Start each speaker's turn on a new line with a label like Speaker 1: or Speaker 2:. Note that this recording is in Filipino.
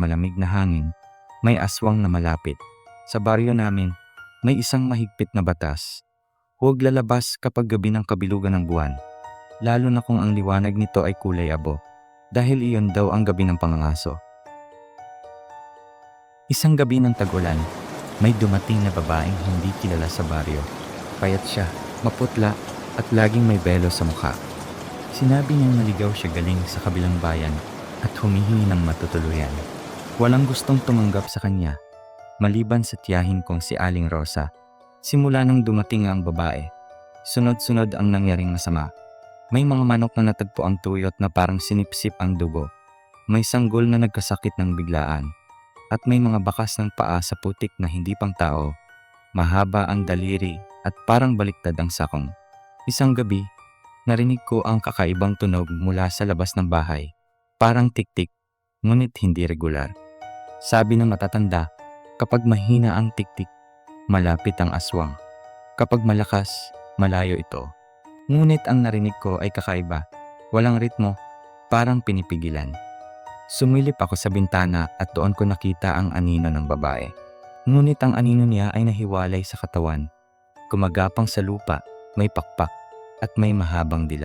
Speaker 1: malamig na hangin, may aswang na malapit. Sa baryo namin, may isang mahigpit na batas. Huwag lalabas kapag gabi ng kabilugan ng buwan, lalo na kung ang liwanag nito ay kulay abo, dahil iyon daw ang gabi ng pangangaso. Isang gabi ng tag-ulan, may dumating na babaeng hindi kilala sa baryo. Payat siya, maputla, at laging may belo sa mukha. Sinabi niyang naligaw siya galing sa kabilang bayan at humihingi ng matutuluyan. Walang gustong tumanggap sa kanya, maliban sa tiyahin kong si Aling Rosa. Simula nang dumating ang babae, sunod-sunod ang nangyaring masama. May mga manok na natagpo ang tuyot na parang sinipsip ang dugo. May sanggol na nagkasakit ng biglaan. At may mga bakas ng paa sa putik na hindi pang tao. Mahaba ang daliri at parang baliktad ang sakong. Isang gabi, narinig ko ang kakaibang tunog mula sa labas ng bahay. Parang tiktik, ngunit hindi regular. Sabi ng matatanda, kapag mahina ang tiktik, malapit ang aswang. Kapag malakas, malayo ito. Ngunit ang narinig ko ay kakaiba. Walang ritmo, parang pinipigilan. Sumilip ako sa bintana at doon ko nakita ang anino ng babae. Ngunit ang anino niya ay nahiwalay sa katawan. Gumagapang sa lupa, may pakpak, at may mahabang dilaw.